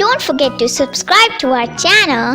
Don't forget to subscribe to our channel